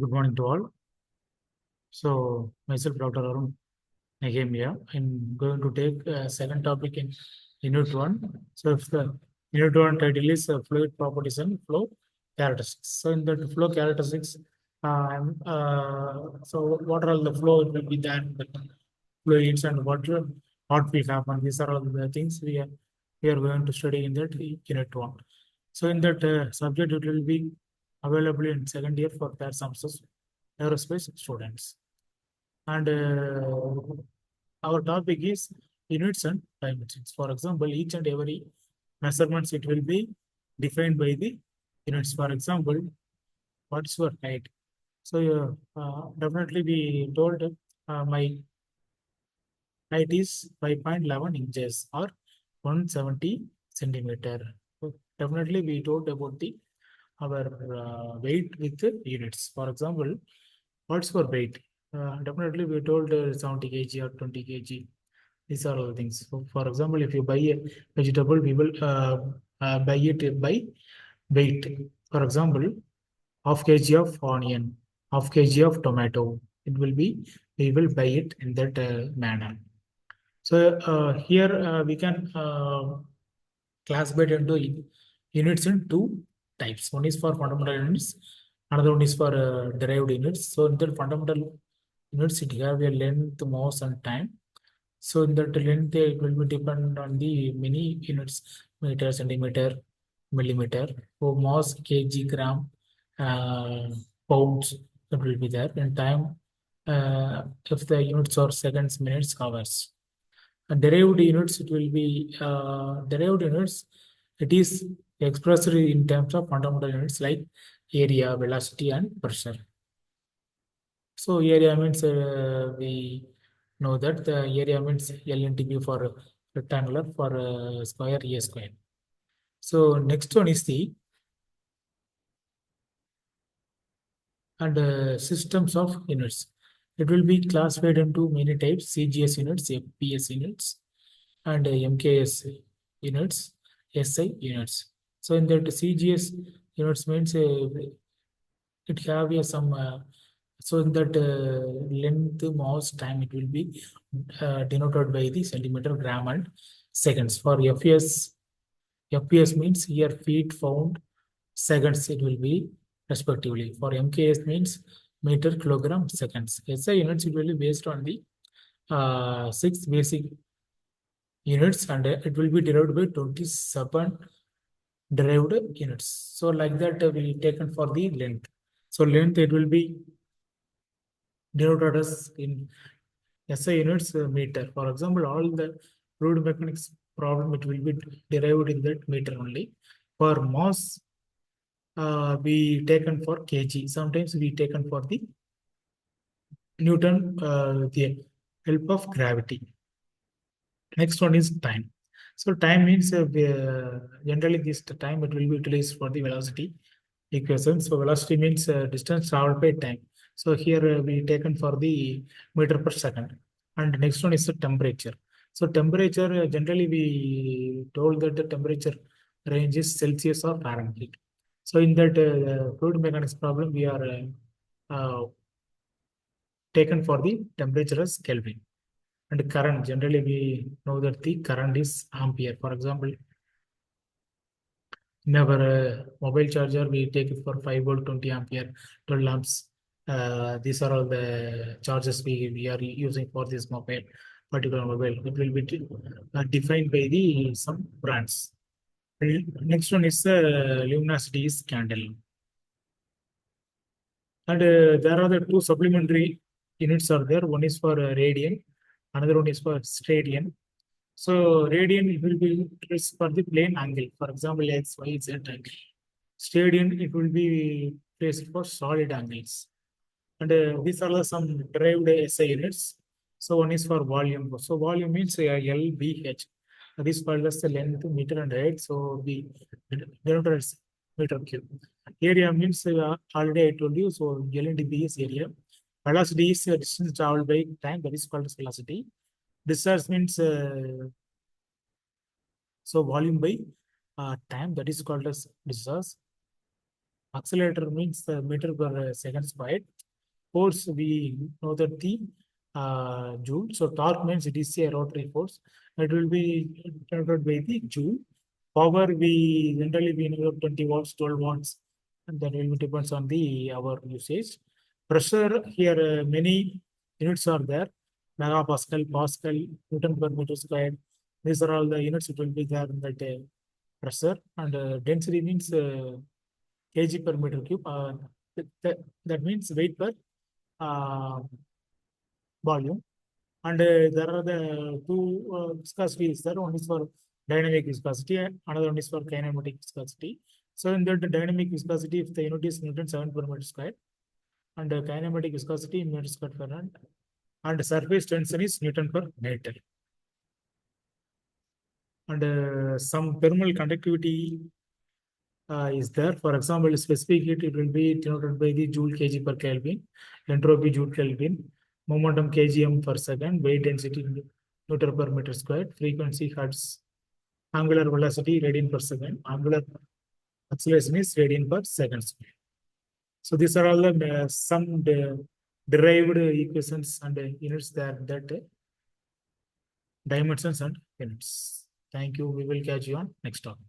Good morning to all. So, myself, Dr. Arun again here. I'm going to take second topic in Unit 1. So, if the Unit 1 title is Fluid Properties and Flow Characteristics. So, in the flow characteristics, so what are all the flow? It will be that the fluids and what will happen. These are all the things we are going to study in that Unit 1. So, in that subject, it will be available in second year for their substance aerospace students. And our topic is units and dimensions. For example, each and every measurements it will be defined by the units. For example, what's your height? So definitely we told my height is 5.11 inches or 170 centimeter. So definitely we told about the our weight with the units. For example, what's your weight? Definitely, we told 70 kg or 20 kg. These are all things. So, for example, if you buy a vegetable, we will buy it by weight. For example, half kg of onion, half kg of tomato. It will be, we will buy it in that manner. So, here we can classify it into units in two types. One is for fundamental units, another one is for derived units. So, in the fundamental units, it have a length, mass, and time. So in that length, it will be depend on the many units, meter, centimeter, millimeter. So mass, kg, gram, uh, pounds, that will be there. And time, if the units are seconds, minutes, hours. And derived units, it will be derived units. It is expressed in terms of fundamental units like area, velocity, and pressure. So area means we know that the area means L into B for rectangular, for square, A square. So next one is the systems of units. It will be classified into many types: CGS units, FPS units, and MKS units, SI units. So in that CGS units means it have some so in that length, mass, time, it will be denoted by the centimeter, gram, and seconds. For FPS means here feet, pound, seconds. It will be respectively. For MKS means meter, kilogram, seconds. SI units it will be based on the six basic units, and it will be derived by 27 derived units. So like that we taken for the length. So length it will be denoted as in SI units meter. For example, all the fluid mechanics problem it will be derived in that meter only. For mass, we taken for kg. Sometimes we taken for the Newton, the help of gravity. Next one is time. So time means generally this time it will be utilized for the velocity equation. So velocity means distance traveled by time. So here we taken for the meter per second. And next one is the temperature. So temperature generally we told that the temperature range is Celsius or Fahrenheit. So in that fluid mechanics problem we are taken for the temperature as Kelvin. And current, generally we know that the current is ampere. For example, in our mobile charger, we take it for 5 volt, 20 ampere, 12 amps. These are all the charges we are using for this mobile, particular mobile. It will be defined by the some brands. Next one is luminosity is candle. And there are the two supplementary units are there. One is for radian, another one is for stadian. So radian it will be used for the plane angle. For example, X, Y, Z angle. Stadian it will be placed for solid angles. And these are some derived SI units. So one is for volume. So volume means LBH. This is called as the length, meter, and height. So we denoted as meter cube. Area means already I told you. So L into B is area. Velocity is distance traveled by time. That is called as velocity. Discharge means so volume by time, that is called as discharge. Accelerator means the meter per second squared. Force, we know that the joule. So torque means it is a rotary force. It will be denoted by the joule. Power, we generally we know 20 watts, 12 watts, and that will depends on the our usage. Pressure, here many units are there. Megapascal, Pascal, Newton per meter squared. These are all the units it will be there in that pressure. And density means kg per meter cube. That means weight per uh, volume. And there are the two viscosities. There one is for dynamic viscosity, another one is for kinematic viscosity. So in that dynamic viscosity, if the unit is Newton 7 per meter square, and kinematic viscosity in meter square per minute, and surface tension is Newton per meter. And some thermal conductivity is there. For example, specific heat, it will be denoted by the joule kg per Kelvin, entropy joule Kelvin, momentum kgm per second, weight density Newton per meter squared, frequency hertz, angular velocity radian per second, angular acceleration is radian per second squared. So these are all the some derived equations and units that dimensions and units. Thank you. We will catch you on next topic.